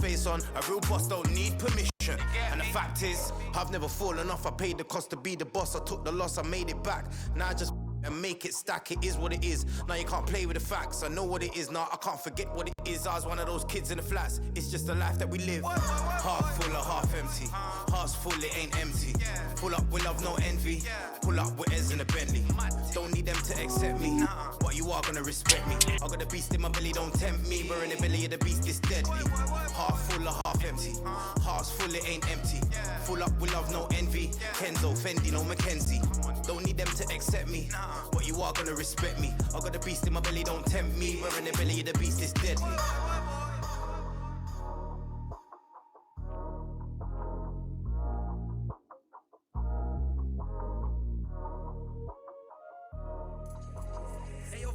face on. A real boss don't need permission. And the fact is, I've never fallen off. I paid the cost to be the boss. I took the loss, I made it back. Now I just and make it stack. It is what it is. Now you can't play with the facts. I know what it is. Now I can't forget what it is. I was one of those kids in the flats. It's just the life that we live. Half full or half empty. Heart's full, it ain't empty. Pull up with love, no envy. Pull up with Ez in a Bentley. Don't need them to accept me, but you are gonna respect me. I got a beast in my belly, don't tempt me. We're in the belly of the beast, it's deadly. Half full or half empty. Heart's full, it ain't empty. Full up with love, no envy. Kenzo, Fendi, no Mackenzie. Don't need them to accept me, but you are gonna respect me. I got a beast in my belly, don't tempt me. We're in the belly of the beast, it's deadly.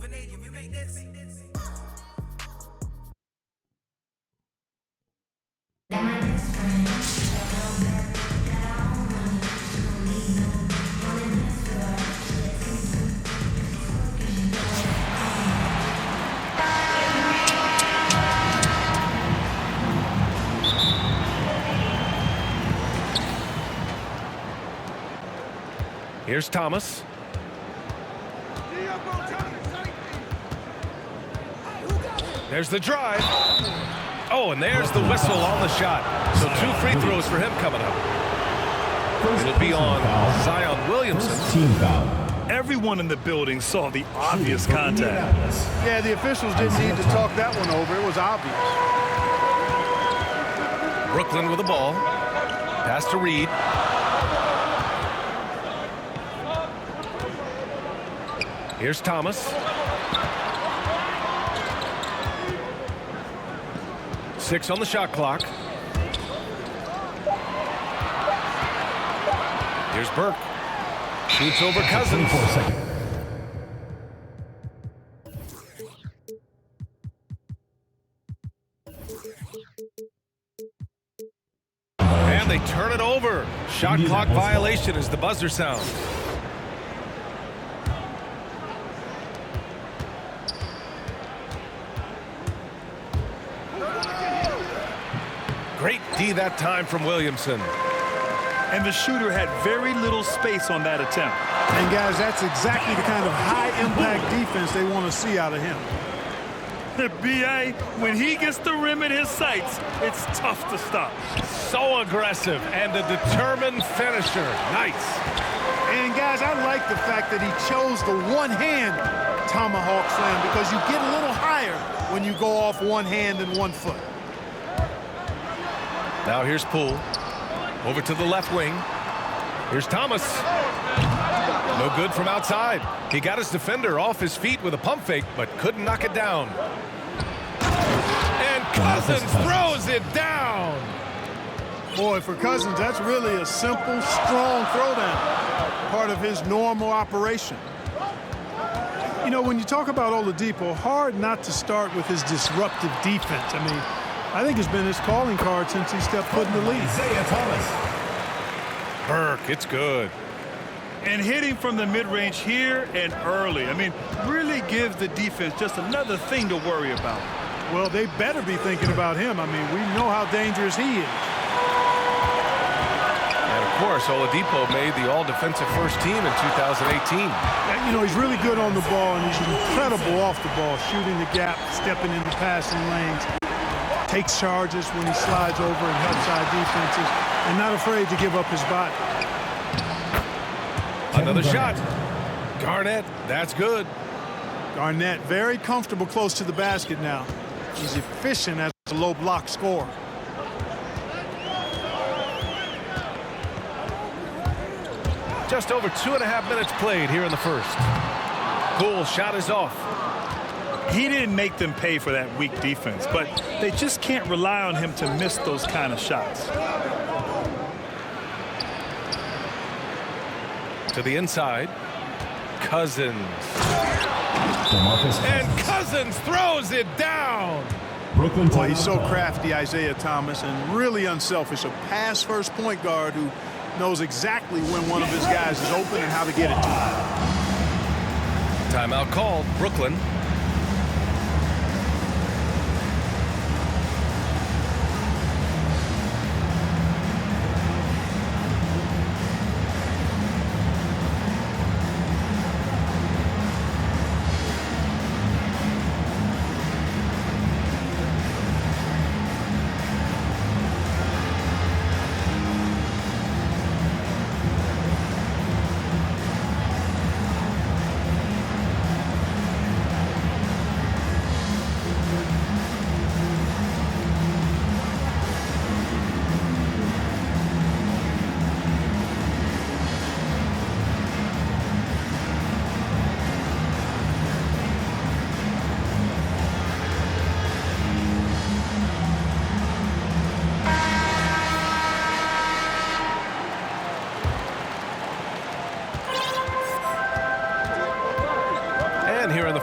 Myteam, you make this. Here's Thomas. There's the drive. Oh, and there's the whistle on the shot. So 2 free throws for him coming up. It'll be on Zion Williamson. Team foul. Everyone in the building saw the obvious contact. Yeah, the officials didn't need to talk that one over. It was obvious. Brooklyn with the ball. Pass to Reed. Here's Thomas. 6 on the shot clock. Here's Burke. Shoots over Cousins. And they turn it over. Shot clock violation as the buzzer sounds. Great D that time from Williamson. And the shooter had very little space on that attempt. And guys, that's exactly the kind of high-impact defense they want to see out of him. B.A., when he gets the rim in his sights, it's tough to stop. So aggressive and a determined finisher. Nice. And guys, I like the fact that he chose the one-hand tomahawk slam because you get a little higher when you go off one hand and 1 foot. Now here's Poole. Over to the left wing. Here's Thomas. No good from outside. He got his defender off his feet with a pump fake, but couldn't knock it down. And Cousins throws it down. Boy, for Cousins, that's really a simple, strong throwdown. Part of his normal operation. You know, when you talk about Oladipo, hard not to start with his disruptive defense. I mean, I think it's been his calling card since he stepped foot in the league. Burke, it's good. And hitting from the mid-range here and early. I mean, really gives the defense just another thing to worry about. Well, they better be thinking about him. I mean, we know how dangerous he is. And, of course, Oladipo made the all-defensive first team in 2018. You know, he's really good on the ball, and he's incredible off the ball, shooting the gap, stepping into passing lanes. Takes charges when he slides over and helps side defenses, and not afraid to give up his body. Another shot. Garnett, that's good. Garnett, very comfortable close to the basket now. He's efficient as a low block scorer. Just over 2.5 minutes played here in the first. Poole shot is off. He didn't make them pay for that weak defense, but they just can't rely on him to miss those kind of shots. To the inside. Cousins. And Cousins throws it down. Boy, he's so crafty, Isaiah Thomas, and really unselfish. A pass-first point guard who knows exactly when one of his guys is open and how to get it to him. Timeout called. Brooklyn.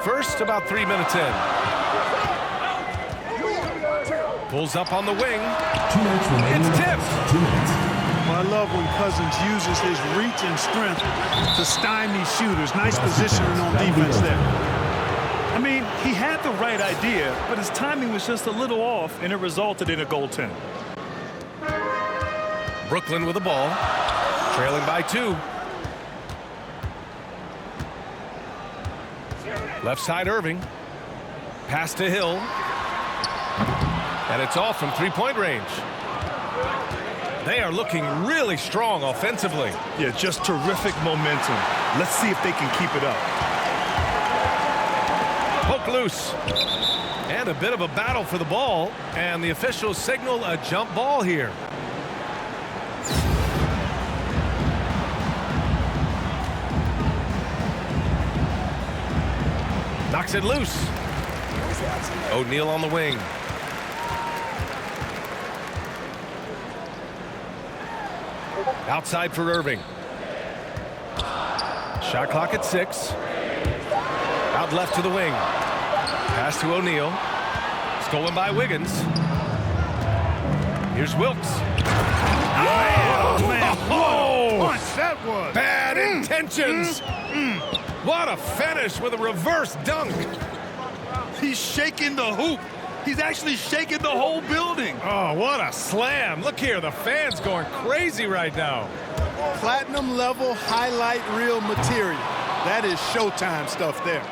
first, about 3 minutes in. Pulls up on the wing. 2 minutes remaining. It's tipped. 2 minutes. Well, I love when Cousins uses his reach and strength to stymie shooters. Nice positioning on defense there. I mean, he had the right idea, but his timing was just a little off, and it resulted in a goaltend. Brooklyn with the ball, trailing by 2. Left side Irving. Pass to Hill. And it's off from 3-point range. They are looking really strong offensively. Yeah, just terrific momentum. Let's see if they can keep it up. Poke loose. And a bit of a battle for the ball. And the officials signal a jump ball here. Knocks it loose. O'Neal on the wing. Outside for Irving. Shot clock at 6. Out left to the wing. Pass to O'Neal. Stolen by Wiggins. Here's Wilkes. Oh, man. Oh, Punch that was. bad intentions. What a finish with a reverse dunk. He's shaking the hoop. He's actually shaking the whole building. Oh, what a slam. Look here, the fans going crazy right now. Platinum level highlight reel material. That is Showtime stuff there.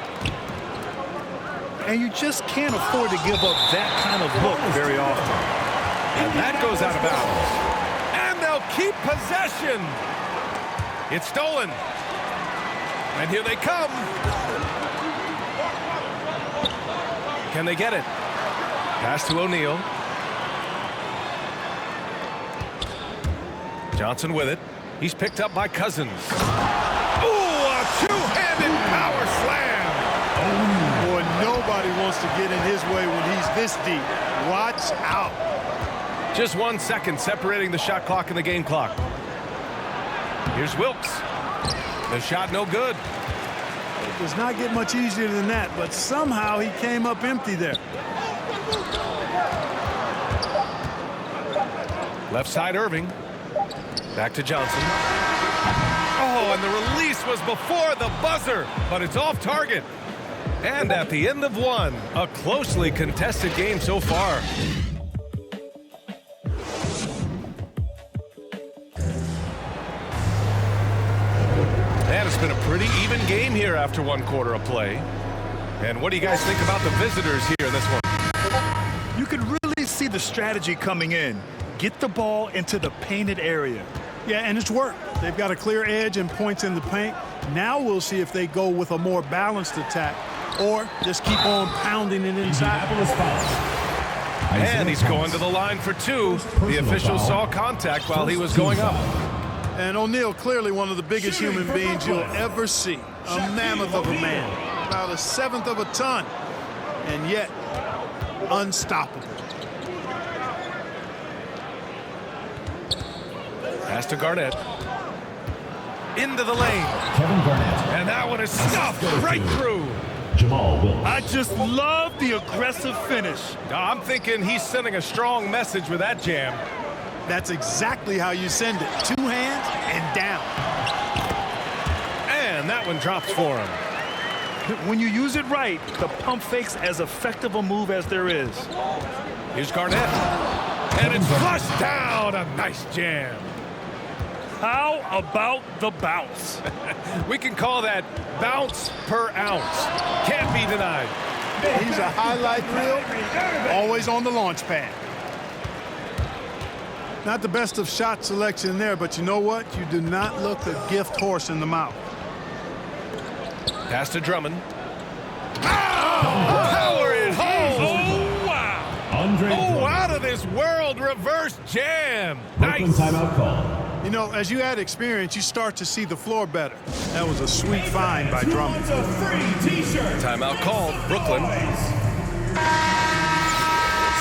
And you just can't afford to give up that kind of look very often. And that goes out of bounds. And they'll keep possession. It's stolen. And here they come. Can they get it? Pass to O'Neal. Johnson with it. He's picked up by Cousins. Ooh, a two-handed power slam. Boy, nobody wants to get in his way when he's this deep. Watch out. Just 1 second separating the shot clock and the game clock. Here's Wilkes. The shot no good. It does not get much easier than that, but somehow he came up empty there. Left side Irving. Back to Johnson. Oh, and the release was before the buzzer, but it's off target. And at the end of 1, a closely contested game so far. And it's been a pretty even game here after 1 quarter of play. And what do you guys think about the visitors here in this one? You could really see the strategy coming in. Get the ball into the painted area. Yeah, and it's worked. They've got a clear edge and points in the paint. Now we'll see if they go with a more balanced attack or just keep on pounding it inside. And he's going to the line for 2. The official saw contact while he was going up. And O'Neal, clearly one of the biggest human beings you'll ever see. A mammoth of a man. About 1/7 of a ton. And yet, unstoppable. Pass to Garnett. Into the lane. Kevin Garnett. And that one is stuffed right through. Jamal Wilkes. I just love the aggressive finish. I'm thinking he's sending a strong message with that jam. That's exactly how you send it. 2 hands and down. And that one drops for him. When you use it right, the pump fake's as effective a move as there is. Here's Garnett. And it's flushed down. A nice jam. How about the bounce? We can call that bounce per ounce. Can't be denied. He's a highlight reel, always on the launch pad. Not the best of shot selection there, but you know what? You do not look a gift horse in the mouth. Pass to Drummond. Power it home. Oh, wow. Andre Oh, out of this world reverse jam. Brooklyn Nice. timeout call. You know, as you add experience, you start to see the floor better. That was a sweet find by Drummond. Timeout called. Brooklyn.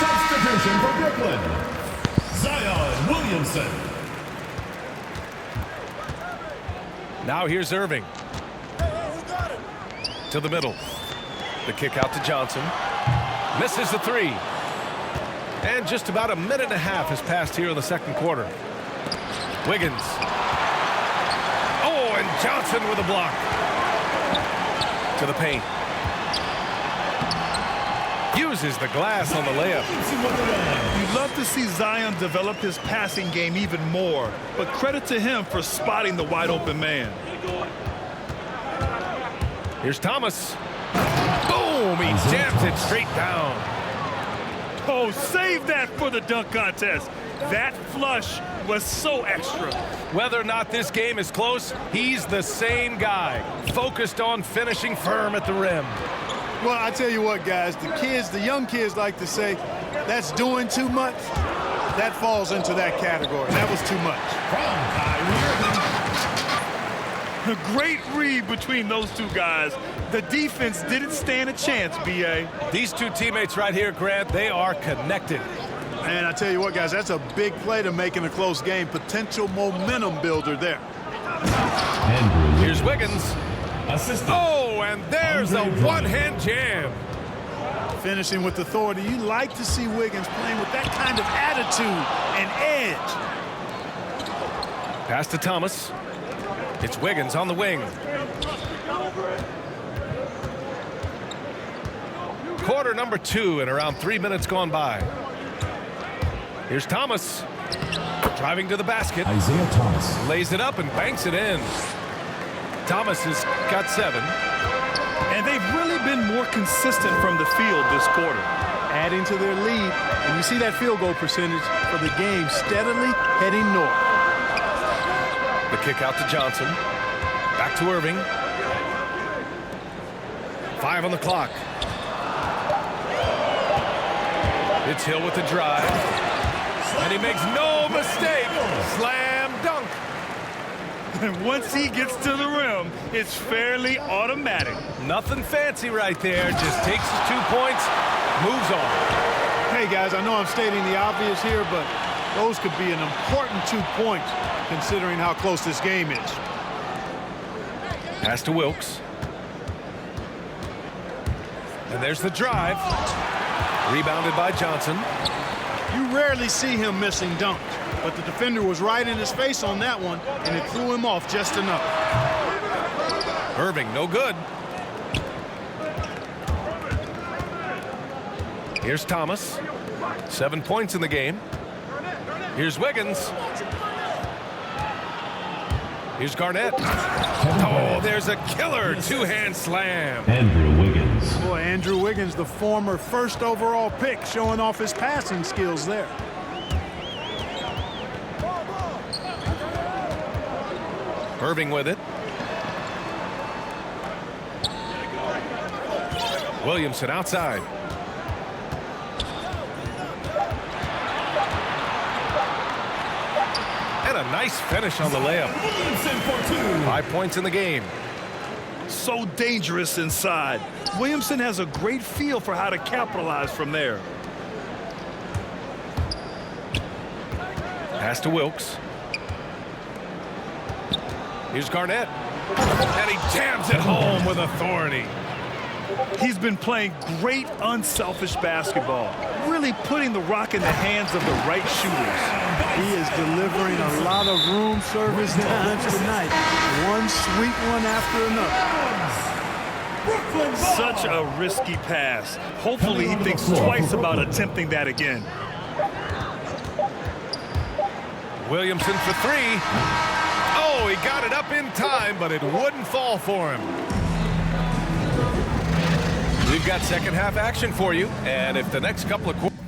Substitution for Brooklyn. Zion Williamson. Now here's Irving. To the middle. The kick out to Johnson. Misses the three. And just about a minute and a half has passed here in the second quarter. Wiggins. Oh, and Johnson with a block. To the paint. Uses the glass on the layup. You'd love to see Zion develop his passing game even more, but credit to him for spotting the wide open man. Here's Thomas. Boom! He jams it straight down. Oh, save that for the dunk contest. That flush was so extra. Whether or not this game is close, he's the same guy, focused on finishing firm at the rim. Well, I tell you what, guys, the young kids like to say, that's doing too much. That falls into that category. That was too much. A great read between those two guys. The defense didn't stand a chance, B.A. These two teammates right here, Grant, they are connected. And I tell you what, guys, that's a big play to make in a close game. Potential momentum builder there. Here's Wiggins. Assistant. Oh, and there's a one-hand jam. Finishing with authority. You like to see Wiggins playing with that kind of attitude and edge. Pass to Thomas. It's Wiggins on the wing. Quarter number 2 and around 3 minutes gone by. Here's Thomas. Driving to the basket. Isaiah Thomas. Lays it up and banks it in. Thomas has got 7. And they've really been more consistent from the field this quarter. Adding to their lead. And you see that field goal percentage for the game steadily heading north. The kick out to Johnson. Back to Irving. 5 on the clock. It's Hill with the drive. And he makes no mistake. Slam dunk. And once he gets to the rim, it's fairly automatic. Nothing fancy right there. Just takes his 2 points, moves on. Hey, guys, I know I'm stating the obvious here, but those could be an important 2 points considering how close this game is. Pass to Wilkes. And there's the drive. Rebounded by Johnson. You rarely see him missing dunks, but the defender was right in his face on that one, and it threw him off just enough. Irving, no good. Here's Thomas. 7 points in the game. Here's Wiggins. Here's Garnett. Oh, there's a killer 2-hand slam. Andrew Wiggins. Boy, Andrew Wiggins, the former first overall pick, showing off his passing skills there. Irving with it. Williamson outside. And a nice finish on the layup. 5 points in the game. So dangerous inside. Williamson has a great feel for how to capitalize from there. Pass to Wilkes. Here's Garnett. And he jams it home with authority. He's been playing great unselfish basketball, really putting the rock in the hands of the right shooters. He is delivering a lot of room service times tonight. One sweet one after another. Such a risky pass. Hopefully he thinks twice about attempting that again. Williamson for 3. Oh, he got it up in time, but it wouldn't fall for him. We've got second half action for you, and if the next couple of quarters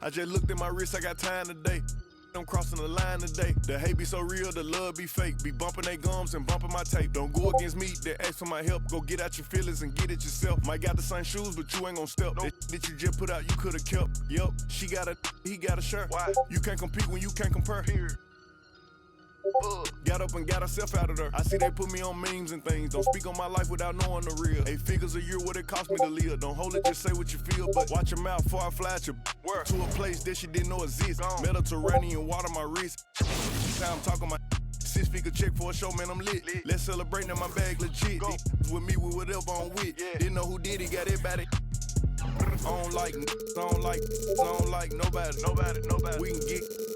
I just looked at my wrist, I got time today. I'm crossing the line today. The hate be so real, the love be fake. Be bumping they gums and bumping my tape. Don't go against me, they ask for my help. Go get out your feelings and get it yourself. Might got the same shoes, but you ain't gon' step. That you just put out, you could've kept. Yup, she got a, he got a shirt. Why? You can't compete when you can't compare. Here. Got up and got herself out of there. I see they put me on memes and things. Don't speak on my life without knowing the real. 8 figures a year, what it cost me to live. Don't hold it, just say what you feel. But watch your mouth before I fly at your word. To a place that she didn't know exists. Mediterranean water my wrist. Now I'm talking my 6-figure check for a show, man, I'm lit. Let's celebrate in my bag, legit. With me, with whatever I'm with. Didn't know who did it, got everybody. I don't like nobody.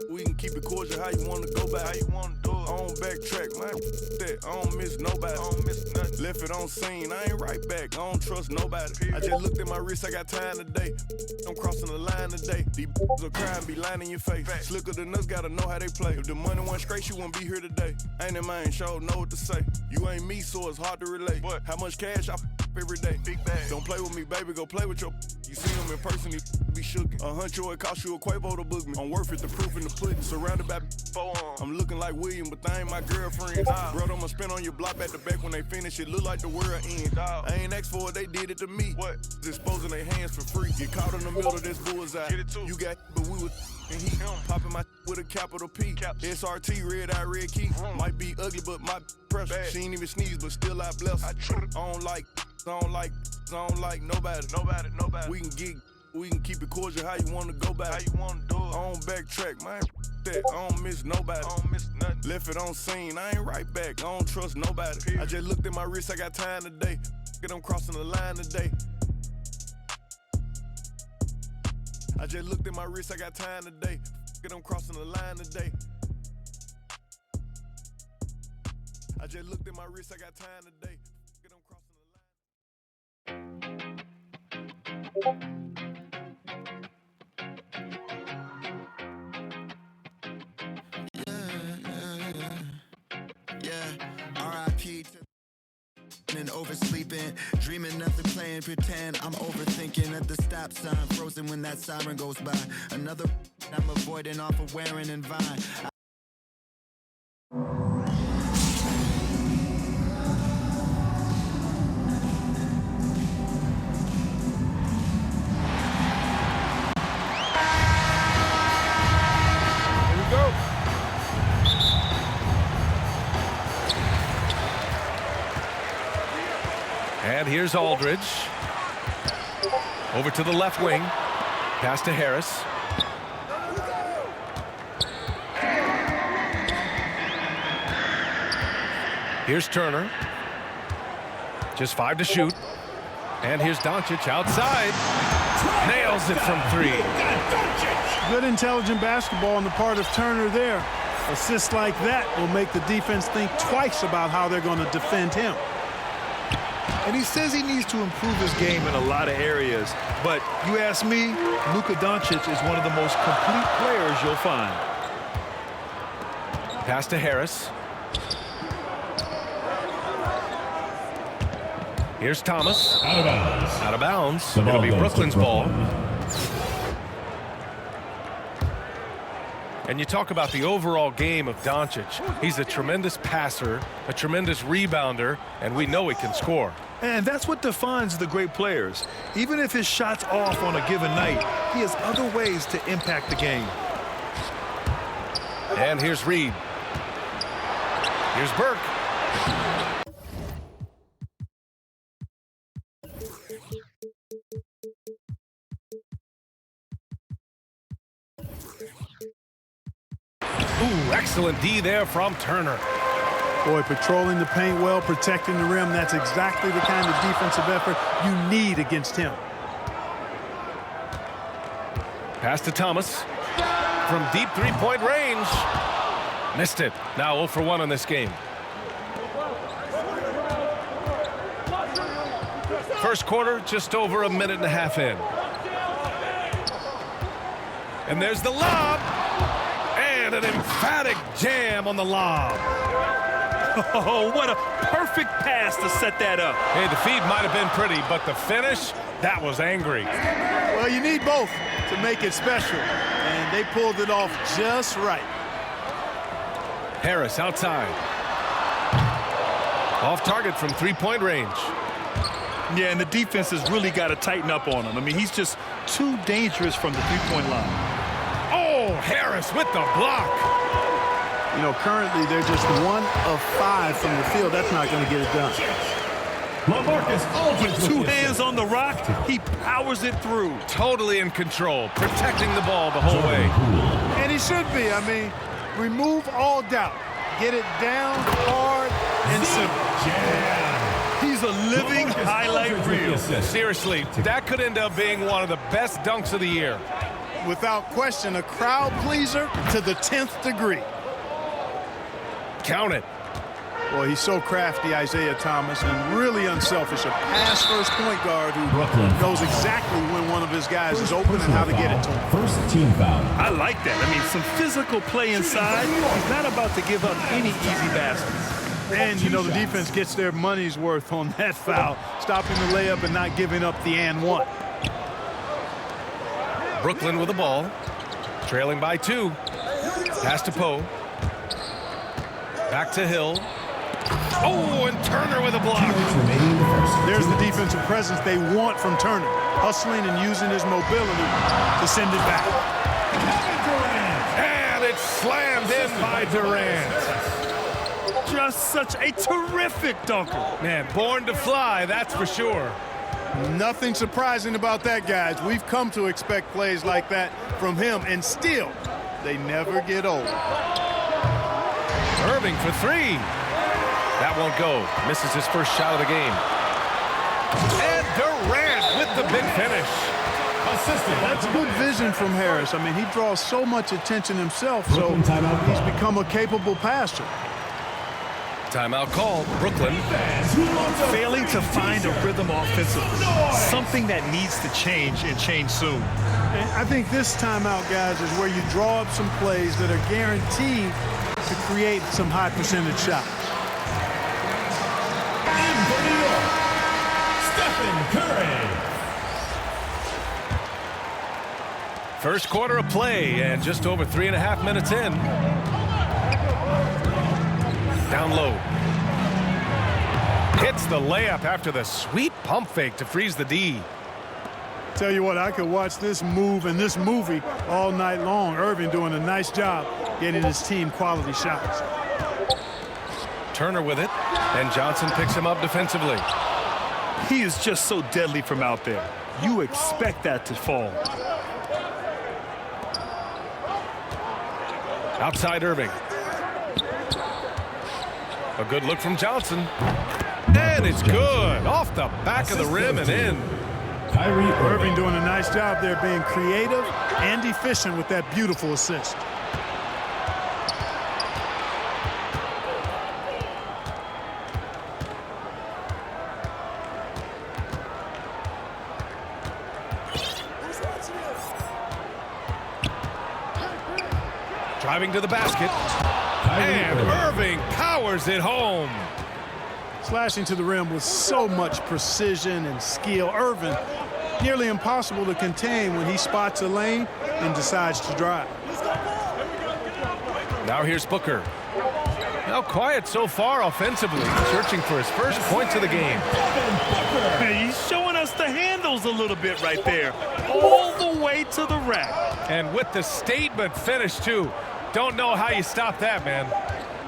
We can keep it cordial, how you wanna go back. How you wanna do it? I don't backtrack, man. That I don't miss nobody. I don't miss nothing. Left it on scene, I ain't right back. I don't trust nobody. I just looked at my wrist, I got time today. I'm crossing the line today. These are crying, be lying in your face. Slicker than us, gotta know how they play. If the money went straight, she wouldn't be here today. Ain't in mind, sure know what to say. You ain't me, so it's hard to relate. What? How much cash I every day? Big bag. Don't play with me, baby, go play with your. You see him in person, he be shookin'. $100, it cost you a Quavo to book me. I'm worth it, the proof in the pudding. Surrounded by I'm looking like William, but they ain't my girlfriend. Bro, I'ma spin on your block back to back when they finish it. Look like the world end. I ain't asked for it, they did it to me. What? Disposing their hands for free. Get caught in the middle of this bullseye. Get it too. You got, but we was and he popping my with a capital P. SRT, red eye, red key. Might be ugly, but my pressure. She ain't even sneeze, but still I bless. I don't like nobody. We can keep it cordial, how you wanna go back. How you wanna do it? I don't backtrack, man. That I don't miss nobody. I don't miss nothing. Left it on scene, I ain't right back. I don't trust nobody. I just looked at my wrist, I got time today. I'm crossing the line today. I just looked at my wrist, I got time today. I'm crossing the line today. I just looked at my wrist, I got time today. I'm crossing the line. R.I.P. and oversleeping, dreaming nothing, playing pretend. I'm overthinking at the stop sign, frozen when that siren goes by. Another I'm avoiding off of Warren and Vine. And here's Aldridge. Over to the left wing. Pass to Harris. Here's Turner. Just 5 to shoot. And here's Doncic outside. Nails it from 3. Good intelligent basketball on the part of Turner there. Assists like that will make the defense think twice about how they're going to defend him. And he says he needs to improve his game in a lot of areas. But you ask me, Luka Doncic is one of the most complete players you'll find. Pass to Harris. Here's Thomas. Out of bounds. Out of bounds. The ball It'll be goes Brooklyn's to ball. Brooklyn. And you talk about the overall game of Doncic. He's a tremendous passer, a tremendous rebounder, and we know he can score. And that's what defines the great players. Even if his shot's off on a given night, he has other ways to impact the game. And here's Reed. Here's Burke. Ooh, excellent D there from Turner. Boy, patrolling the paint well, protecting the rim. That's exactly the kind of defensive effort you need against him. Pass to Thomas. From deep three-point range. Missed it. Now 0 for 1 in this game. First quarter, just over a minute and a half in. And there's the lob. And an emphatic jam on the lob. Oh, what a perfect pass to set that up. Hey, the feed might have been pretty, but the finish, that was angry. Well, you need both to make it special, and they pulled it off just right. Harris outside. Off target from three-point range. Yeah, and the defense has really got to tighten up on him. I mean, he's just too dangerous from the three-point line. Oh, Harris with the block. You know, currently they're just 1 of 5 from the field. That's not going to get it done. With 2 hands on the rock, he powers it through. Totally in control, protecting the ball the whole way. And he should be. I mean, remove all doubt. Get it down hard and simple. He's a living highlight reel. Seriously, that could end up being one of the best dunks of the year. Without question, a crowd pleaser to the 10th degree. Count it. Boy, he's so crafty, Isaiah Thomas, and really unselfish. A pass-first point guard who knows exactly when one of his guys is open and how to get it to him. First team foul. I like that. I mean, some physical play inside. He's not about to give up any easy baskets. And, you know, the defense gets their money's worth on that foul, stopping the layup and not giving up the and one. Brooklyn with the ball, trailing by 2. Pass to Poe. Back to Hill. Oh, and Turner with a block. There's the defensive presence they want from Turner, hustling and using his mobility to send it back. And it's slammed in by Durant. Just such a terrific dunker. Man, born to fly, that's for sure. Nothing surprising about that, guys. We've come to expect plays like that from him, and still, they never get old. Irving for 3. That won't go. Misses his first shot of the game. And Durant with the big finish. That's good vision from Harris. I mean, he draws so much attention himself, so he's become a capable passer. Timeout called. Brooklyn. Failing to find a rhythm offensively. Something that needs to change and change soon. And I think this timeout, guys, is where you draw up some plays that are guaranteed to create some high percentage shots. First quarter of play and just over 3.5 minutes in. Down low. Hits the layup after the sweet pump fake to freeze the D. Tell you what, I could watch this move and this movie all night long. Irving doing a nice job getting his team quality shots. Turner with it, and Johnson picks him up defensively. He is just so deadly from out there. You expect that to fall. Outside Irving. A good look from Johnson. And it's good. Off the back of the rim and in. Irving doing a nice job there, being creative and efficient with that beautiful assist. Driving to the basket. And Irving powers it home. Slashing to the rim with so much precision and skill. Irving, nearly impossible to contain when he spots a lane and decides to drive. Now here's Booker. Now quiet so far offensively, searching for his first points of the game. He's showing us the handles a little bit right there. All the way to the rack. And with the statement finish, too. Don't know how you stop that, man.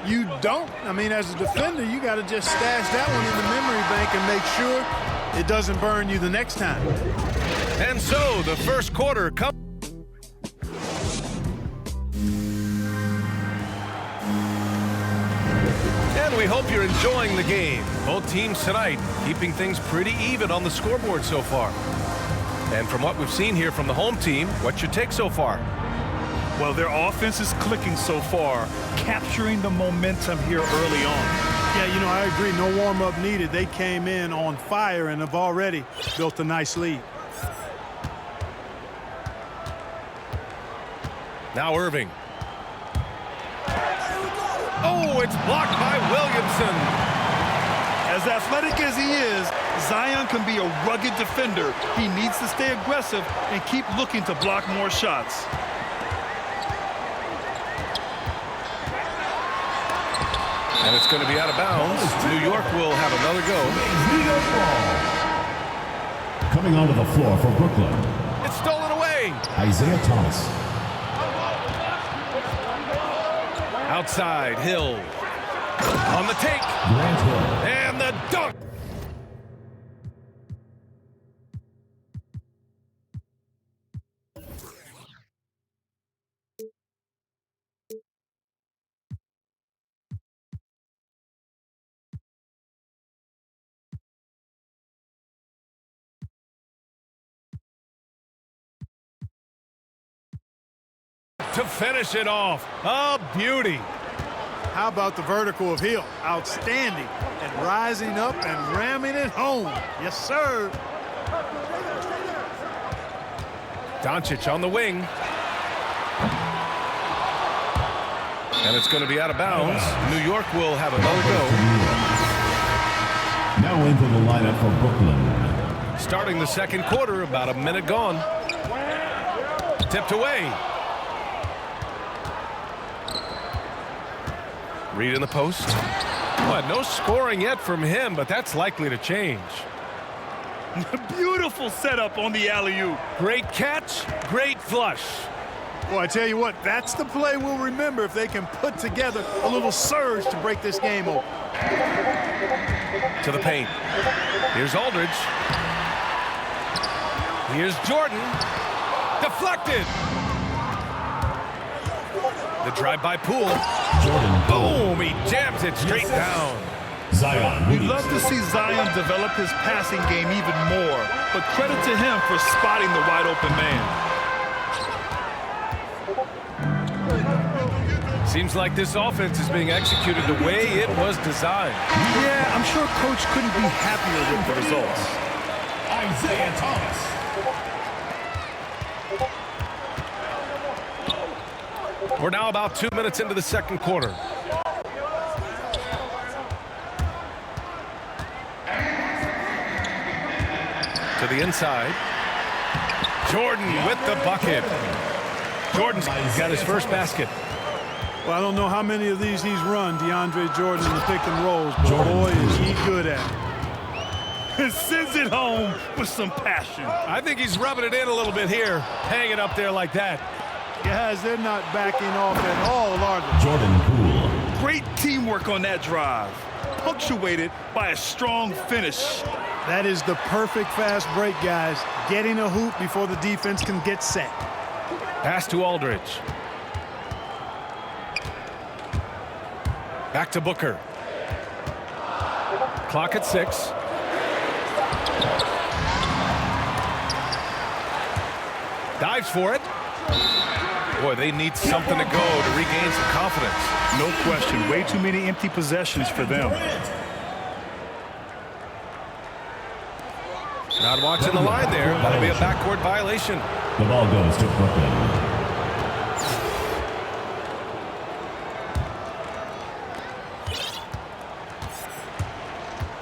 You don't. I mean, as a defender, you got to just stash that one in the memory bank and make sure it doesn't burn you the next time. And so the first quarter comes. And we hope you're enjoying the game. Both teams tonight keeping things pretty even on the scoreboard so far. And from what we've seen here from the home team, what's your take so far? Well, their offense is clicking so far, capturing the momentum here early on. Yeah, you know, I agree. No warm-up needed. They came in on fire and have already built a nice lead. Now Irving. Oh, it's blocked by Williamson. As athletic as he is, Zion can be a rugged defender. He needs to stay aggressive and keep looking to block more shots. And it's going to be out of bounds. New York will have another go. New York ball. Coming onto the floor for Brooklyn. It's stolen away. Isaiah Thomas. Outside, Hill. On the take. Grant Hill. And the dunk. To finish it off. A beauty. How about the vertical of Hill? Outstanding. And rising up and ramming it home. Yes, sir. Doncic on the wing. And it's going to be out of bounds. New York will have another go. Now into the lineup for Brooklyn. Starting the second quarter, about a minute gone. Tipped away. Reed in the post. Well, no scoring yet from him, but that's likely to change. Beautiful setup on the alley-oop. Great catch, great flush. Well, I tell you what, that's the play we'll remember if they can put together a little surge to break this game open. To the paint. Here's Aldridge. Here's Jordan. Deflected. The drive by Poole. Jordan. Boom! He jams it straight down. Zion. We'd love to see Zion develop his passing game even more, but credit to him for spotting the wide open man. Seems like this offense is being executed the way it was designed. Yeah, I'm sure Coach couldn't be happier with the results. Isaiah Thomas. We're now about 2 minutes into the second quarter. To the inside. Jordan with the bucket. Jordan's got his first basket. Well, I don't know how many of these he's run, DeAndre Jordan, in the pick and rolls, but boy, is he good at it. Sends it home with some passion. I think he's rubbing it in a little bit here, hanging up there like that. Guys, they're not backing off at all, are they? Jordan Poole. Great teamwork on that drive, punctuated by a strong finish. That is the perfect fast break, guys. Getting a hoop before the defense can get set. Pass to Aldridge. Back to Booker. Clock at 6. Dives for it. Boy, they need something to go to regain some confidence. No question. Way too many empty possessions for them. Not watching the line there. That'll be a backcourt violation. The ball goes to Brooklyn.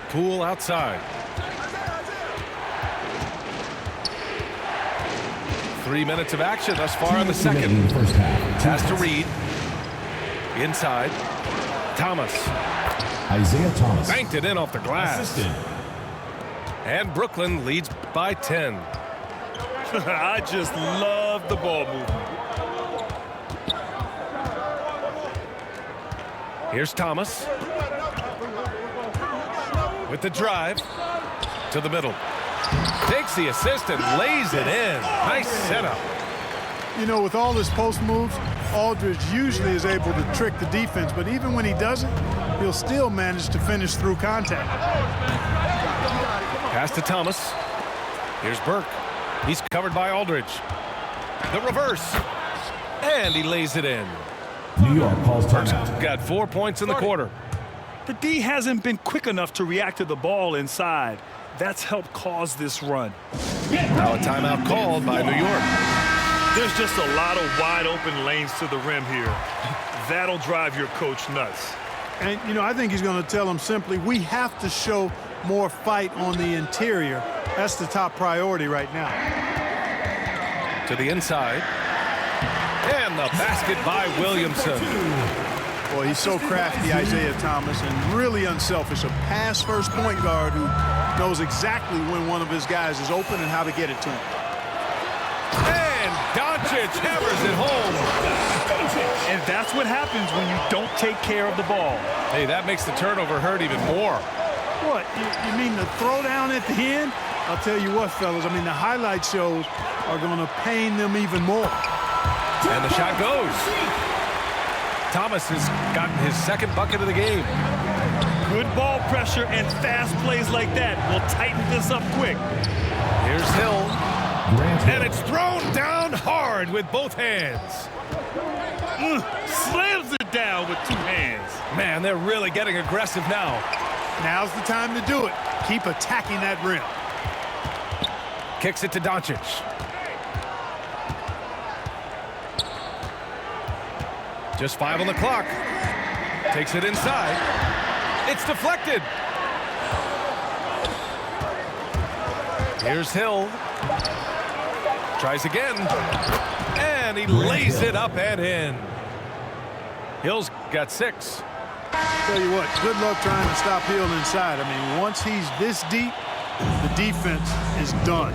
Poole outside. 3 minutes of action thus far in the second. First half. Pass to Reed. Inside. Thomas. Isaiah Thomas. Banked it in off the glass. Assisted. And Brooklyn leads by 10. I just love the ball movement. Here's Thomas. With the drive. To the middle. Takes the assist and lays it in. Nice setup. You know, with all his post moves, Aldridge usually is able to trick the defense, but even when he doesn't, he'll still manage to finish through contact. Pass to Thomas. Here's Burke. He's covered by Aldridge. The reverse. And he lays it in. New York calls timeout. Got 4 points in the quarter. The D hasn't been quick enough to react to the ball inside. That's helped cause this run. Now a timeout called by New York. There's just a lot of wide open lanes to the rim here. That'll drive your coach nuts. And, you know, I think he's going to tell them simply, we have to show more fight on the interior. That's the top priority right now. To the inside. And the basket by Williamson. Boy, he's so crafty, Isaiah Thomas, and really unselfish. A pass-first point guard who knows exactly when one of his guys is open and how to get it to him. And Doncic hammers it home. And that's what happens when you don't take care of the ball. Hey, that makes the turnover hurt even more. What, you mean the throwdown at the end? I'll tell you what, fellas, I mean, the highlight shows are going to pain them even more. And the shot goes. Thomas has gotten his second bucket of the game. Good ball pressure and fast plays like that will tighten this up quick. Here's Hill. And it's thrown down hard with both hands. Slams it down with two hands. Man, they're really getting aggressive now. Now's the time to do it. Keep attacking that rim. Kicks it to Doncic. Just 5 on the clock. Takes it inside. It's deflected. Here's Hill. Tries again. And he lays it up and in. Hill's got 6. Tell you what, good luck trying to stop Hill inside. I mean, once he's this deep, the defense is done.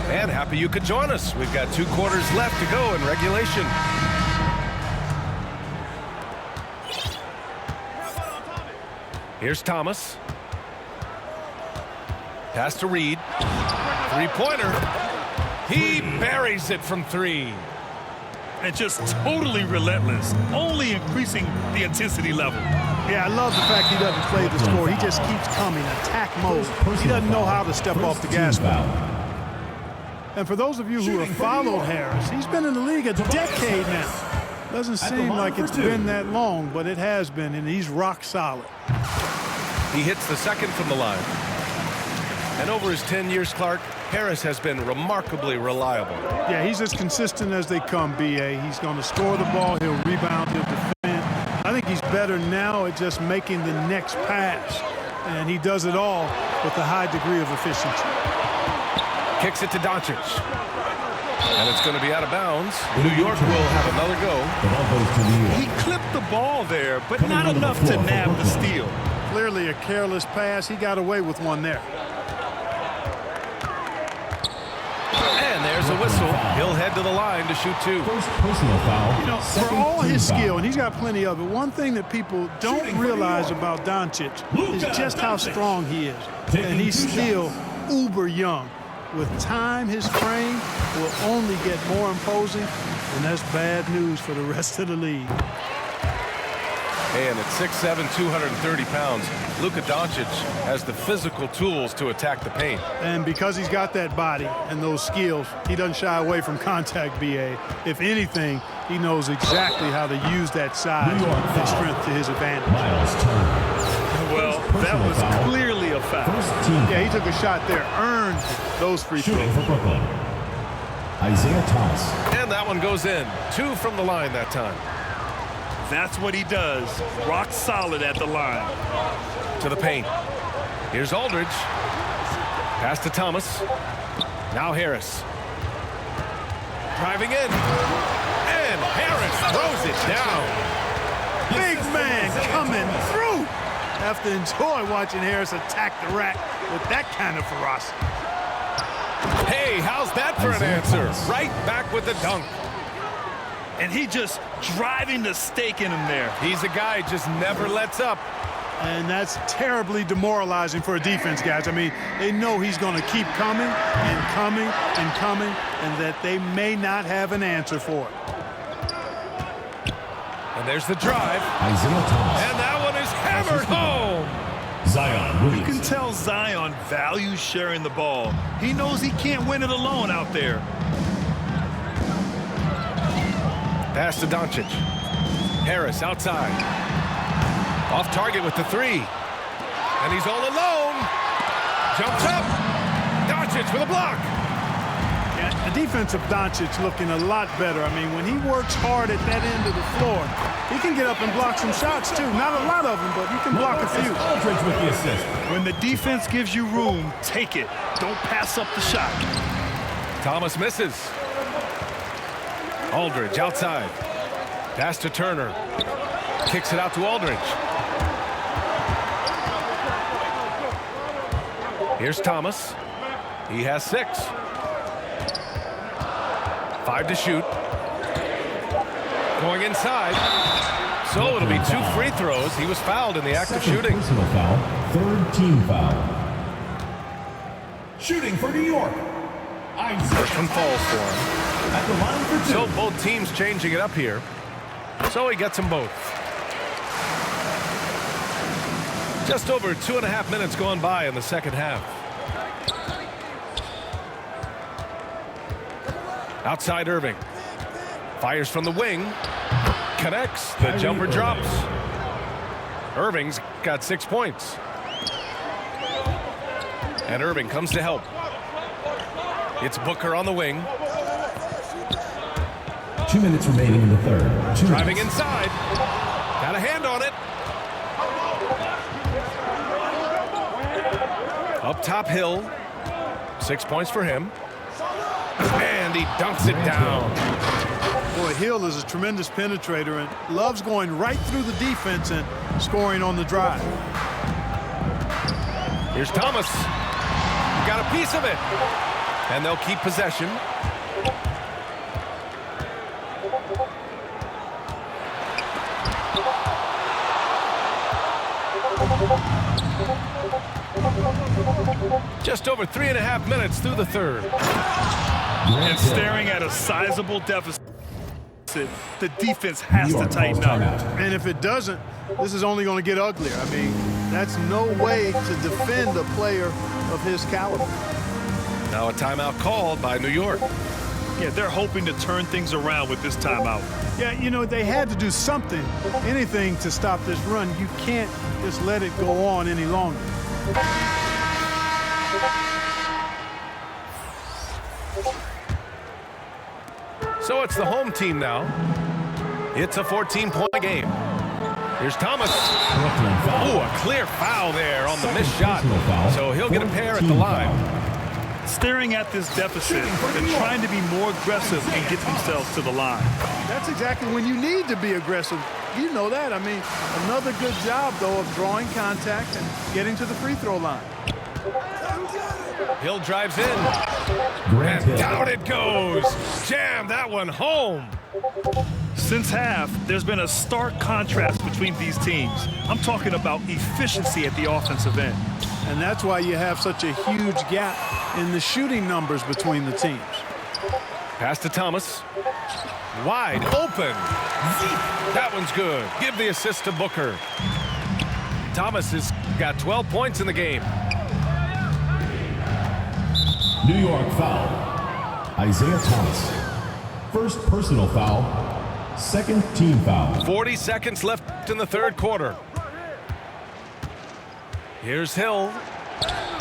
And happy you could join us. We've got 2 quarters left to go in regulation. Here's Thomas. Pass to Reed. 3-pointer. He buries it from 3. And just totally relentless, only increasing the intensity level. Yeah, I love the fact he doesn't play the score. He just keeps coming, attack mode. He doesn't know how to step off the gas pedal. And for those of you who have followed Harris, he's been in the league a decade now. Doesn't seem like it's been that long, but it has been, and he's rock solid. He hits the second from the line. And over his 10 years, Clark, Harris has been remarkably reliable. Yeah, he's as consistent as they come, B.A. He's going to score the ball, he'll rebound, he'll defend. I think he's better now at just making the next pass. And he does it all with a high degree of efficiency. Kicks it to Doncic. And it's going to be out of bounds. New York will have another go. He clipped the ball there, but not enough to nab the steal. Clearly a careless pass. He got away with one there. And there's a whistle. He'll head to the line to shoot 2. Personal foul. You know, for all his skill, and he's got plenty of it, one thing that people don't realize about Doncic is just how strong he is. And he's still uber young. With time, his frame will only get more imposing, and that's bad news for the rest of the league. And at 6'7", 230 pounds, Luka Doncic has the physical tools to attack the paint. And because he's got that body and those skills, he doesn't shy away from contact, B.A. If anything, he knows exactly how to use that size and strength to his advantage. Well, that was clearly a foul. Yeah, he took a shot there, earned those free throws. Shooting for Brooklyn, Isaiah Thomas. And that one goes in. 2 from the line that time. That's what he does. Rock solid at the line. To the paint. Here's Aldridge. Pass to Thomas. Now Harris. Driving in. And Harris throws it down. Big man coming through. Have to enjoy watching Harris attack the rack with that kind of ferocity. Hey, how's that for an answer? Right back with the dunk. And he just driving the stake in him there. He's a guy who just never lets up. And that's terribly demoralizing for a defense, guys. I mean, they know he's going to keep coming and coming and coming, and that they may not have an answer for it. And there's the drive. Isaiah Thomas. And that one is hammered home. Zion You Williamson. can tell Zion values sharing the ball. He knows he can't win it alone out there. Pass to Doncic. Harris outside. Off target with the 3. And he's all alone. Jumps up. Doncic with a block. Yeah, defensive Doncic looking a lot better. I mean, when he works hard at that end of the floor, he can get up and block some shots too. Not a lot of them, but he can block a few. Aldridge with the assist. When the defense gives you room, take it. Don't pass up the shot. Thomas misses. Aldridge outside. Pass to Turner. Kicks it out to Aldridge. Here's Thomas. He has 6. 5 to shoot. Going inside. So it'll be 2 free throws. He was fouled in the act of shooting. Personal foul. 3rd team foul. Shooting for New York. First one falls for him. At the line for 2. So both teams changing it up here. So he gets them both. Just over 2.5 minutes gone by in the second half. Outside Irving. Fires from the wing. Connects. The jumper drops. Irving's got 6 points. And Irving comes to help. It's Booker on the wing. 2 minutes remaining in the third. Driving inside. Got a hand on it. Up top Hill. 6 points for him. And he dunks it down. Boy, Hill is a tremendous penetrator and loves going right through the defense and scoring on the drive. Here's Thomas. Got a piece of it. And they'll keep possession. Just over 3.5 minutes through the third. And staring at a sizable deficit, the defense has to tighten up. And if it doesn't, this is only going to get uglier. I mean, that's no way to defend a player of his caliber. Now a timeout called by New York. Yeah, they're hoping to turn things around with this timeout. Yeah, you know, they had to do something, anything to stop this run. You can't just let it go on any longer. So it's the home team now. It's a 14-point game. Here's Thomas. Oh, a clear foul there on the missed shot. So he'll get a pair at the line. Staring at this deficit, they're trying to be more aggressive and get themselves to the line. That's exactly when you need to be aggressive. You know that. I mean, another good job, though, of drawing contact and getting to the free throw line. Hill drives in. And down it goes. Jam that one home. Since half, there's been a stark contrast between these teams. I'm talking about efficiency at the offensive end. And that's why you have such a huge gap in the shooting numbers between the teams. Pass to Thomas. Wide open. That one's good. Give the assist to Booker. Thomas has got 12 points in the game. New York foul. Isaiah Thomas. First personal foul. Second team foul. 40 seconds left in the third quarter. Here's Hill.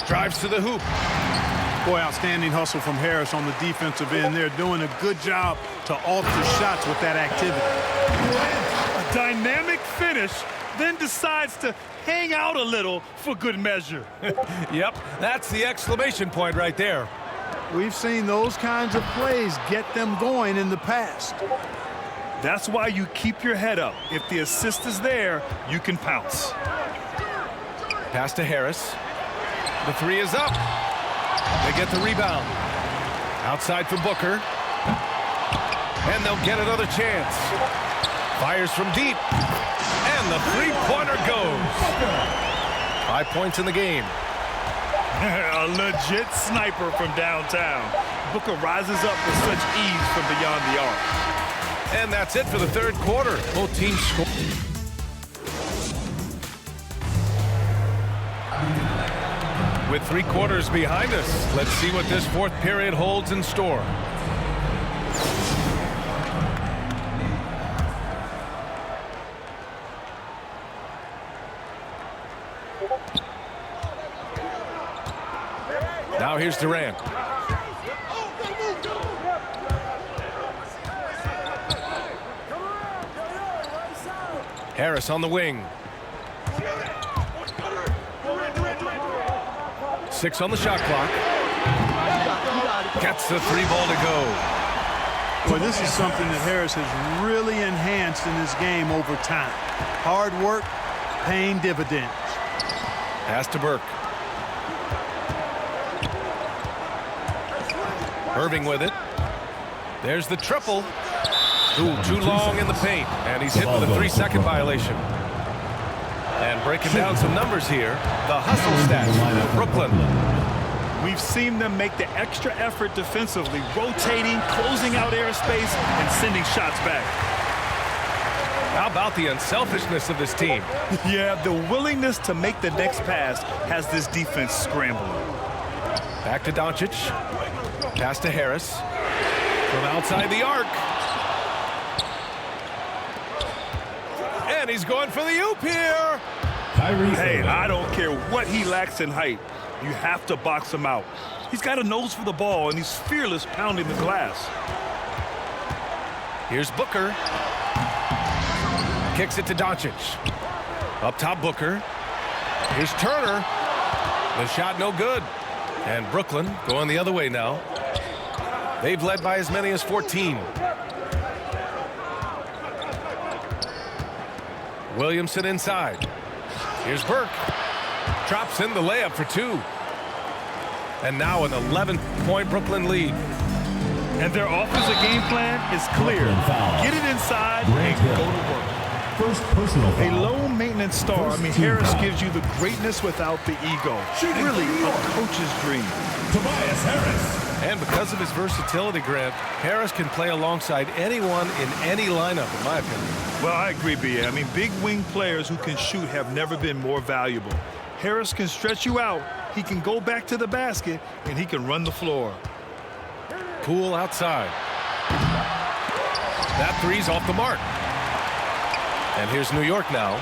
Drives to the hoop. Boy, outstanding hustle from Harris on the defensive end. They're doing a good job to alter shots with that activity. A dynamic finish, then decides to hang out a little for good measure. Yep, that's the exclamation point right there. We've seen those kinds of plays get them going in the past. That's why you keep your head up. If the assist is there, you can pounce. Pass to Harris. The three is up. They get the rebound. Outside for Booker. And they'll get another chance. Fires from deep. And the three-pointer goes. 5 points in the game. A legit sniper from downtown. Booker rises up with such ease from beyond the arc. And that's it for the third quarter. Both teams score. With 3 quarters behind us, let's see what this fourth period holds in store. Now here's Durant. Harris on the wing. 6 on the shot clock. Gets the 3 ball to go. Boy, this is something that Harris has really enhanced in his game over time. Hard work, paying dividends. Pass to Burke. Irving with it. There's the triple. Ooh, too long in the paint. And he's hit with a 3-second violation. And breaking down some numbers here, the hustle stats for Brooklyn. We've seen them make the extra effort defensively, rotating, closing out airspace, and sending shots back. How about the unselfishness of this team? Yeah, the willingness to make the next pass has this defense scrambling. Back to Doncic. Pass to Harris. From outside the arc. And he's going for the oop here. Hey, I don't care what he lacks in height. You have to box him out. He's got a nose for the ball, and he's fearless pounding the glass. Here's Booker. Kicks it to Doncic. Up top, Booker. Here's Turner. The shot no good. And Brooklyn going the other way now. They've led by as many as 14. Williamson inside. Here's Burke. Drops in the layup for 2. And now an 11-point Brooklyn lead. And their offensive game plan is clear. Get it inside and go to work. First personal foul. A low-maintenance star. I mean, Harris gives you the greatness without the ego. Really a coach's dream. Tobias Harris. And because of his versatility, Grant, Harris can play alongside anyone in any lineup, in my opinion. Well, I agree, B.A. I mean, big wing players who can shoot have never been more valuable. Harris can stretch you out, he can go back to the basket, and he can run the floor. Poole outside. That 3's off the mark. And here's New York now.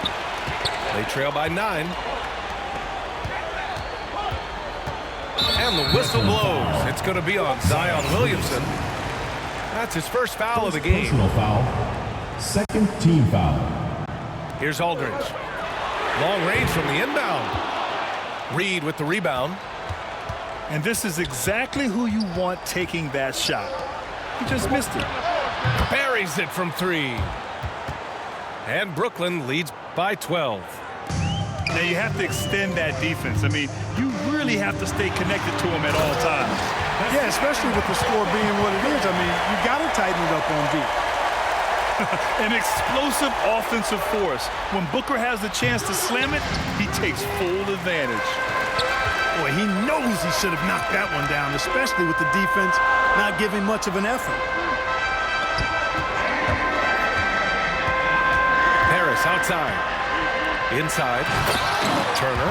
They trail by 9. And the whistle blows. It's going to be on Zion Williamson. That's his first foul of the game. Personal foul. Second team foul. Here's Aldridge. Long range from the inbound. Reed with the rebound. And this is exactly who you want taking that shot. He just missed it. Buries it from 3. And Brooklyn leads by 12. Now you have to extend that defense. I mean, you really have to stay connected to him at all times. Yeah, especially with the score being what it is. I mean, you got to tighten it up on D. An explosive offensive force. When Booker has the chance to slam it, he takes full advantage. Boy, he knows he should have knocked that one down, especially with the defense not giving much of an effort. Harris outside. Inside. Turner.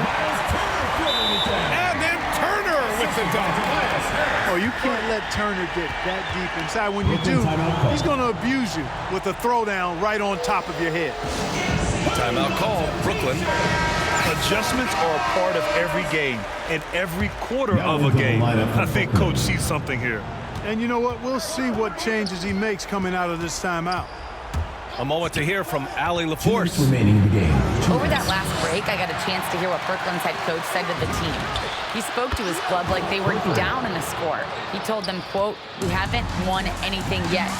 And then Turner with the dunk. Oh, you can't let Turner get that deep inside. When you do, he's going to abuse you with a throwdown right on top of your head. Timeout call, Brooklyn. Adjustments are a part of every game and every quarter of a game. I think Coach sees something here. And you know what? We'll see what changes he makes coming out of this timeout. A moment to hear from Allie 2 LaForce. minutes remaining in the game. Over that last break, I got a chance to hear what Brooklyn's head coach said to the team. He spoke to his club like they were down in a score. He told them, quote, "We haven't won anything yet.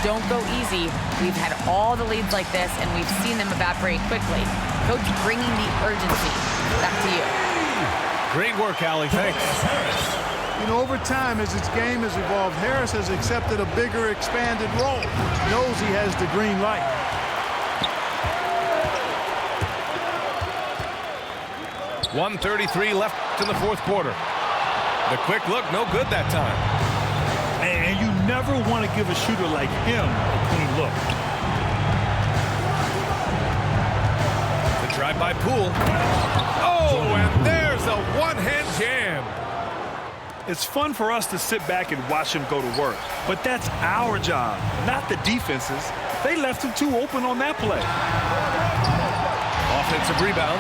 Don't go easy. We've had all the leads like this, and we've seen them evaporate quickly." Coach bringing the urgency. Back to you. Great work, Allie. Thanks. You know, over time, as its game has evolved, Harris has accepted a bigger, expanded role. Knows he has the green light. .133 left in the fourth quarter. The quick look, no good that time. And you never want to give a shooter like him a clean look. The drive by Poole. Oh, and there's a one-hand jam. It's fun for us to sit back and watch him go to work, but that's our job, not the defense's. They left him too open on that play. Offensive rebound.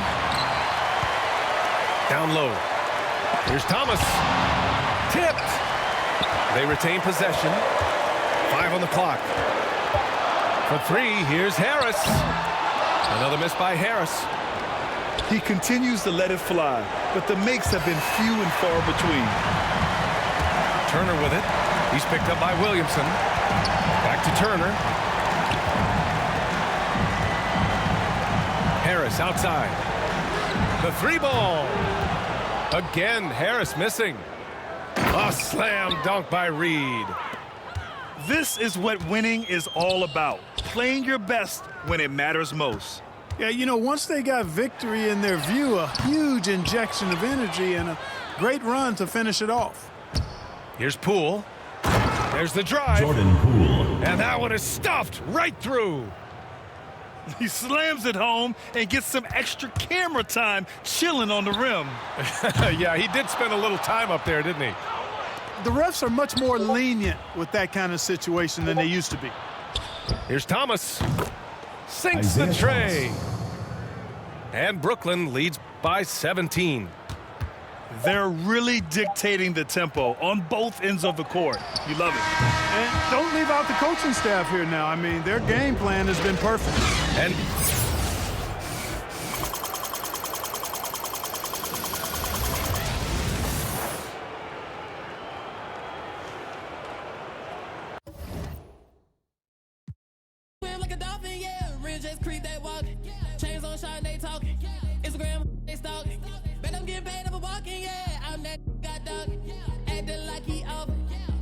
Down low. Here's Thomas. Tipped. They retain possession. 5 on the clock. For 3, here's Harris. Another miss by Harris. He continues to let it fly, but the makes have been few and far between. Turner with it. He's picked up by Williamson. Back to Turner. Harris outside. The three ball. Again, Harris missing. A slam dunk by Reed. This is what winning is all about. Playing your best when it matters most. Yeah, you know, once they got victory in their view, a huge injection of energy and a great run to finish it off. Here's Poole. There's the drive. Jordan Poole. And that one is stuffed right through. He slams it home and gets some extra camera time chilling on the rim. Yeah, he did spend a little time up there, didn't he? The refs are much more lenient with that kind of situation than they used to be. Here's Thomas. Sinks Isaiah the tray. Thomas. And Brooklyn leads by 17. They're really dictating the tempo on both ends of the court. You love it. And don't leave out the coaching staff here now. I mean, their game plan has been perfect. And like a dolphin, yeah. Rich just creep, they walk. Chains on shine, they talk. Instagram, they stalk. Bet I'm getting paid, I'm walking, yeah. I'm that got dog. Acting like he off.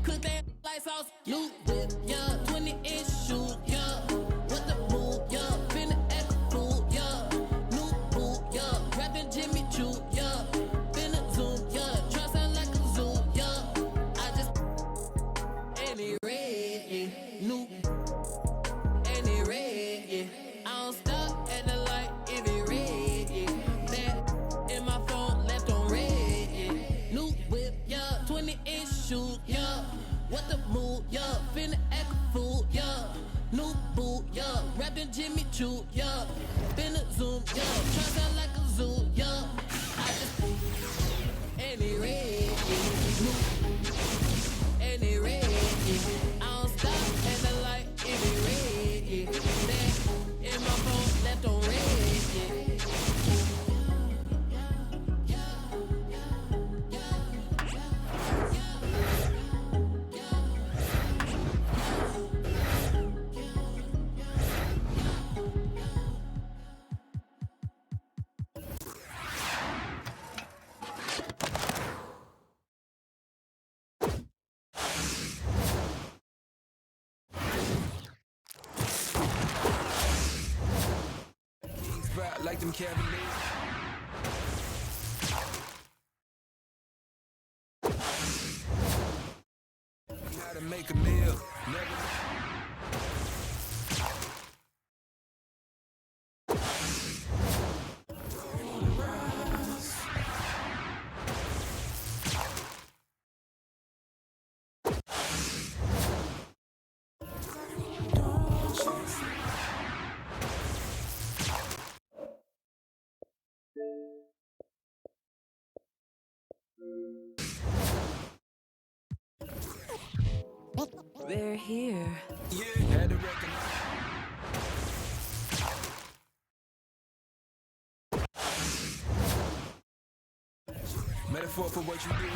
Cook that like sauce. New whip, yeah. 20-inch shoe, yeah. What the move, yeah. Finna act a fool, yeah. New boot, yeah. Rapping Jimmy Choo, yeah. Finna zoom, yeah. Try sound like a zoo, yeah. I just any red, yeah. New. Jimmy Choo, yeah. Finna zoom, yeah. Try sound like a zoo, yeah. I just any red, any red, I don't stop at the light, any red, that in my phone left on red, like them Cavaliers. How to make a meal. They're here. Yeah, had to recognize. Metaphor for what you do.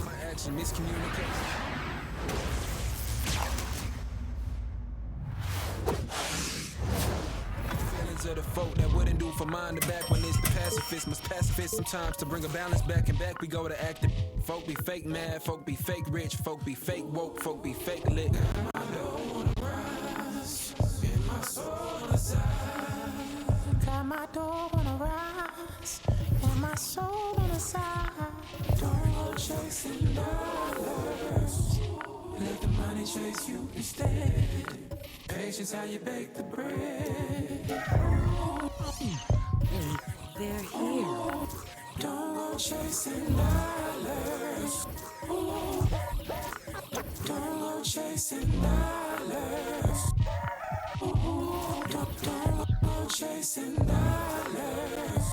My action, miscommunication. Of the folk that wouldn't do for mind to back when it's the pacifist. Must pacifist sometimes to bring a balance back and back. We go to active. Folk be fake mad, folk be fake rich, folk be fake woke, folk be fake lit. I don't wanna rise in my soul aside. Got my door wanna rise and my soul on the side. Don't go chasing dollars. Let the money chase you instead. Patience how you bake the bread. They're here. Don't go chasing dollars. Don't go chasing dollars. Don't go chasing dollars.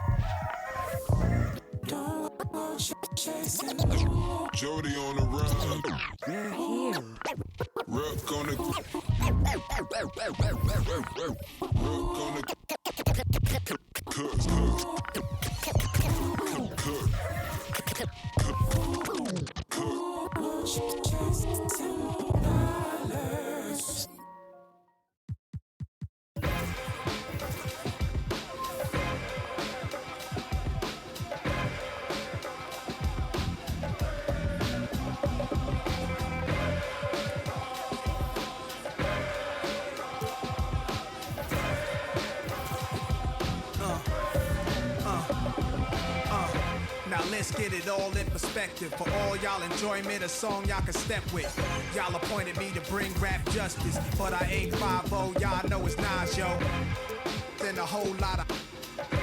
Don't go chasing Jody on the run. Rook on the. Rook on the. Now let's get it all in perspective. For all y'all enjoyment, a song y'all can step with. Y'all appointed me to bring rap justice, but I ain't 5-0, y'all know it's Nas, yo. Then a whole lot of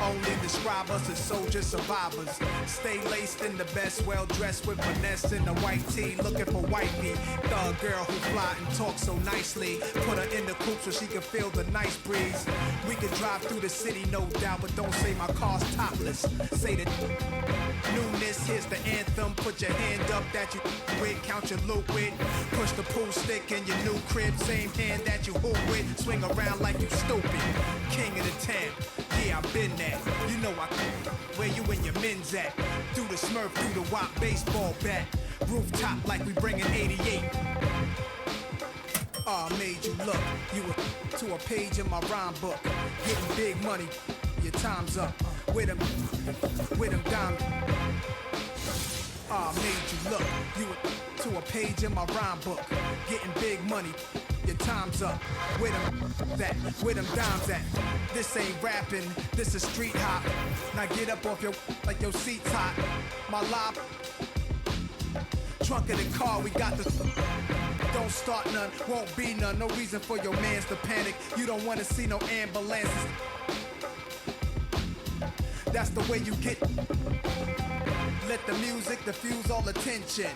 only describe us as soldier survivors. Stay laced in the best, well dressed with finesse in the white tee, looking for wifey. Thug girl who fly and talk so nicely. Put her in the coupe so she can feel the nice breeze. We can drive through the city, no doubt, but don't say my car's topless. Say the newness, here's the anthem. Put your hand up that you with, count your loot with. Push the pool stick in your new crib, same hand that you hoop with. Swing around like you stupid. King of the town, yeah, I've been there. You know I where you and your men's at. Do the smurf, do the wop, baseball bat. Rooftop like we bringing 88. Made you look. You were to a page in my rhyme book. Getting big money, your time's up. With them dimes. Made you look. You were to a page in my rhyme book. Getting big money, your time's up. With them dimes at. This ain't rapping, this is street hop. Now get up off your like your seat's hot. My live trunk of the car, we got the. Don't start none, won't be none. No reason for your mans to panic. You don't wanna see no ambulances. That's the way you get. Let the music diffuse all attention.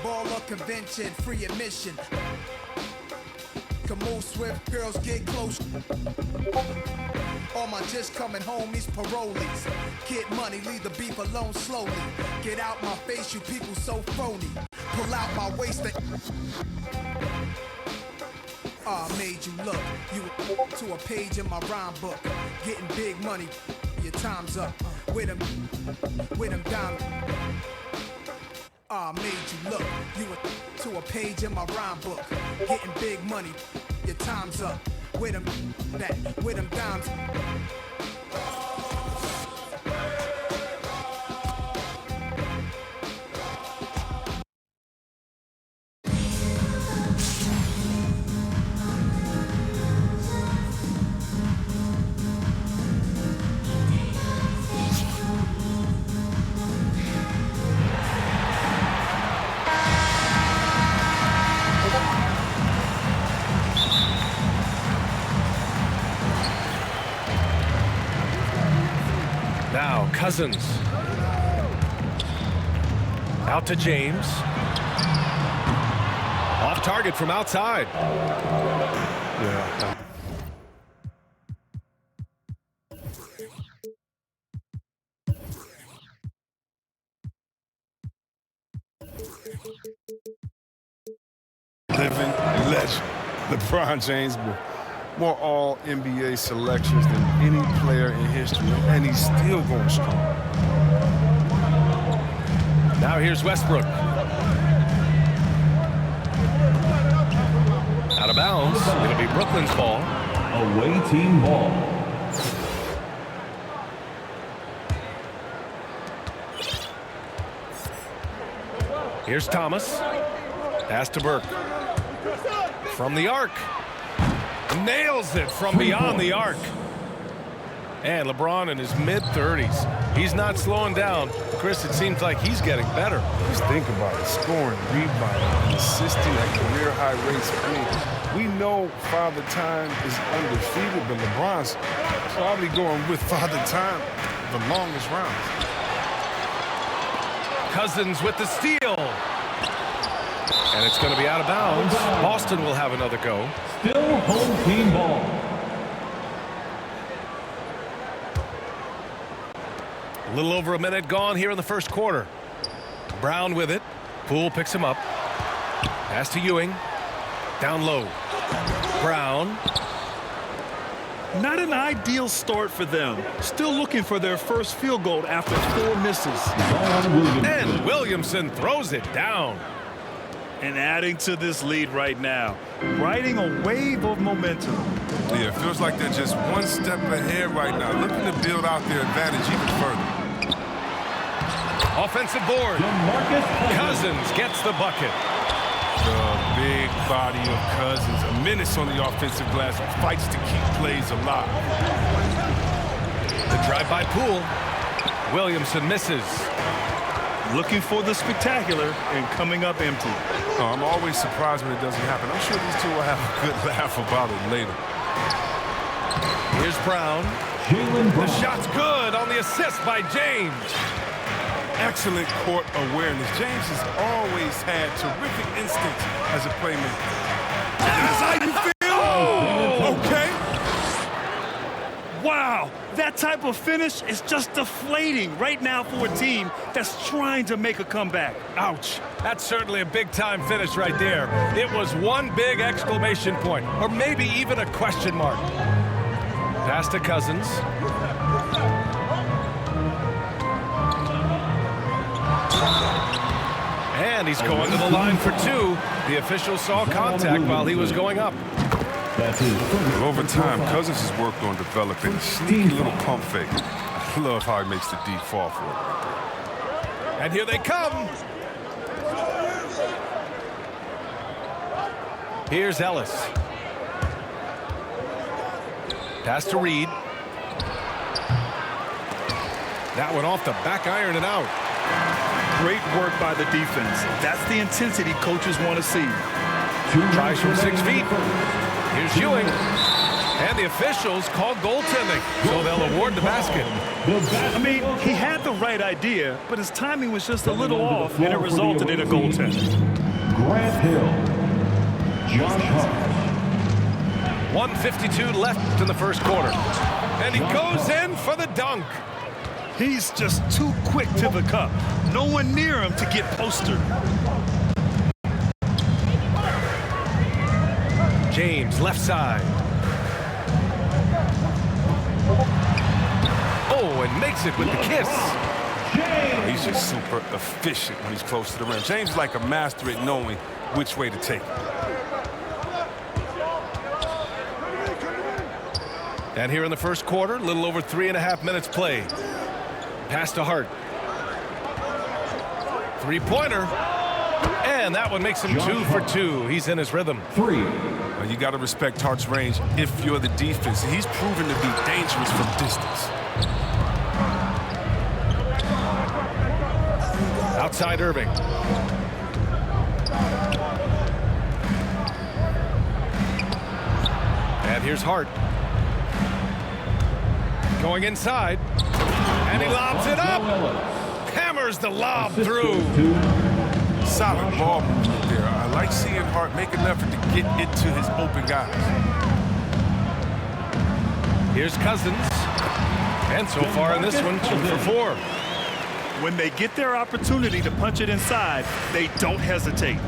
Ball or convention, free admission. Can move swift, girls get close. All my just coming homies, parolees. Get money, leave the beef alone slowly. Get out my face, you people so phony. Pull out my waist. Made you look. You were to a page in my rhyme book. Getting big money, your time's up. With them dimes. Made you look. You were to a page in my rhyme book. Getting big money, your time's up. With them dimes. Now Cousins. Out to James. Off target from outside. Yeah. Living legend. LeBron James with more all-NBA selections than any player in history, and he's still going strong. Now here's Westbrook. Out of bounds. It'll be Brooklyn's ball. Away team ball. Here's Thomas. Pass to Burke. From the arc. Nails it from beyond the arc. And LeBron in his mid-30s. He's not slowing down. Chris, it seems like he's getting better. Just think about it. Scoring, rebounding, assisting at career high rates. I mean, we know Father Time is undefeated, but LeBron's probably going with Father Time the longest rounds. Cousins with the steal. And it's going to be out of bounds. Boston will have another go. Still home team ball. A little over a minute gone here in the first quarter. Brown with it. Poole picks him up. Pass to Ewing. Down low. Brown. Not an ideal start for them. Still looking for their first field goal after 4 misses. And Williamson throws it down. And adding to this lead right now. Riding a wave of momentum. Yeah, it feels like they're just one step ahead right now, looking to build out their advantage even further. Offensive board. Cousins gets the bucket. The big body of Cousins, a menace on the offensive glass, fights to keep plays alive. The drive by Poole. Williamson misses. Looking for the spectacular and coming up empty. Oh, I'm always surprised when it doesn't happen. I'm sure these two will have a good laugh about it later. Here's Brown. The shot's good on the assist by James. Excellent court awareness. James has always had terrific instincts as a playmaker. That's how you feel? Oh, okay. Wow, that type of finish is just deflating right now for a team that's trying to make a comeback. Ouch. That's certainly a big-time finish right there. It was one big exclamation point, or maybe even a question mark. Pass to Cousins. And he's going to the line for 2. The official saw contact while he was going up. Over time, Cousins has worked on developing a sneaky little pump fake. I love how he makes the D fall for it. And here they come. Here's Ellis. Pass to Reed. That one off the back iron and out. Great work by the defense. That's the intensity coaches want to see. Tries from 6 feet. Here's Ewing. And the officials call goaltending, so they'll award the basket. I mean, he had the right idea, but his timing was just a little off, and it resulted in a goaltend. Grant Hill. Josh Hart. 1:52 left in the first quarter. And he goes in for the dunk. He's just too quick to the cup. No one near him to get postered. James, left side. Oh, and makes it with the kiss. He's just super efficient when he's close to the rim. James is like a master at knowing which way to take it. And here in the first quarter, a little over 3.5 minutes played. Pass to Hart. 3-pointer. And that one makes him 2 for 2. He's in his rhythm. 3. You got to respect Hart's range if you're the defense. He's proven to be dangerous from distance. Outside Irving. And here's Hart. Going inside. And he lobs it up. Hammers the lob through. Solid ball movement there. I like seeing Hart make an effort to get it to his open guys. Here's Cousins. And so far in this one, 2 for 4. When they get their opportunity to punch it inside, they don't hesitate.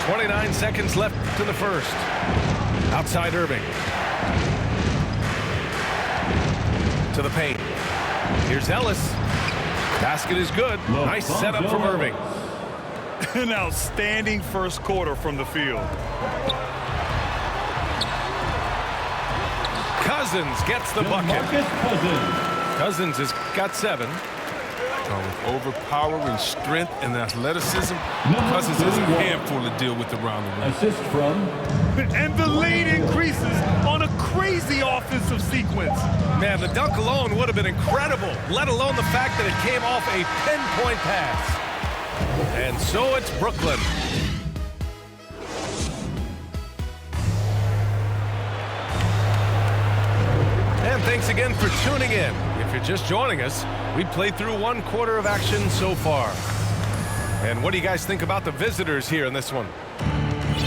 29 seconds left to the first. Outside Irving. To the paint. Here's Ellis. Basket is good. Nice setup from Irving. An outstanding first quarter from the field. Cousins gets the bucket. Cousins has got 7. With overpowering strength and athleticism, Cousins is a handful to deal with around the rim. Assist from. And the lead increases on a crazy offensive sequence. Man, the dunk alone would have been incredible, let alone the fact that it came off a pinpoint pass. And so it's Brooklyn. And thanks again for tuning in. If you're just joining us, we played through 1 quarter of action so far. And what do you guys think about the visitors here in this one?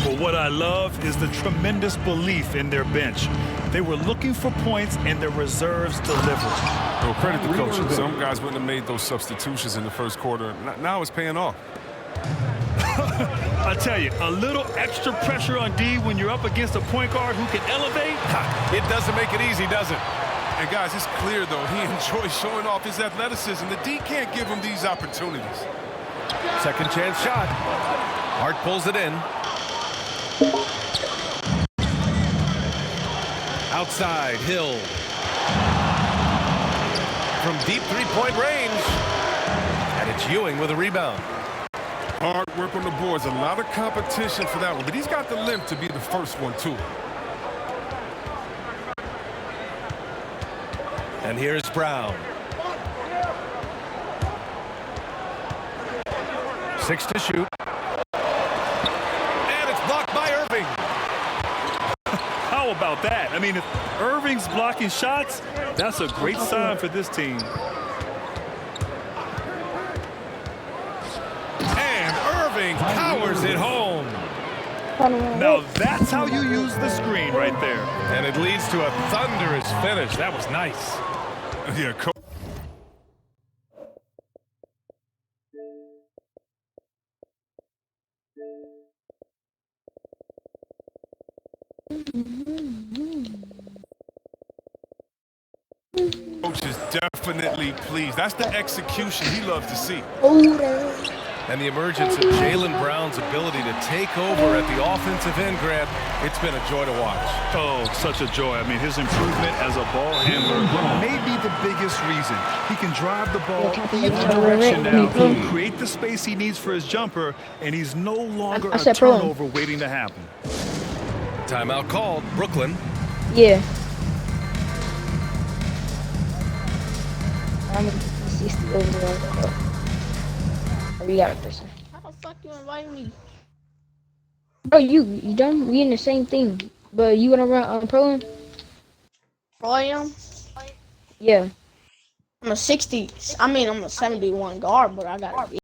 Well, what I love is the tremendous belief in their bench. They were looking for points and their reserves delivered. Well, credit the coach. Some guys wouldn't have made those substitutions in the first quarter. Now it's paying off. I tell you, a little extra pressure on D when you're up against a point guard who can elevate. It doesn't make it easy, does it? And guys, it's clear, though, he enjoys showing off his athleticism. The D can't give him these opportunities. Second chance shot. Hart pulls it in. Outside, Hill. From deep three-point range. And it's Ewing with a rebound. Hard work on the boards. A lot of competition for that one. But he's got the length to be the first one, too. And here's Brown. 6 to shoot. And it's blocked by Irving. How about that? I mean, if Irving's blocking shots, that's a great sign for this team. And Irving powers it home. Now that's how you use the screen right there. And it leads to a thunderous finish. That was nice. Yeah, coach. Coach is definitely pleased. That's the execution he loves to see. And the emergence of Jaylen Brown's ability to take over at the offensive end, Grant, it's been a joy to watch. Oh, such a joy. I mean, his improvement as a ball handler may be the biggest reason. He can drive the ball either direction now, create the space he needs for his jumper, and he's no longer a turnover waiting to happen. Timeout called. Brooklyn. Yeah. I'm gonna 60 overall. Oh, you got a person. How the fuck you invite me? Bro, you done? We in the same thing. But you wanna run pro? Pro am? Yeah. I'm a 60. I mean, I'm a 71 guard, but I got a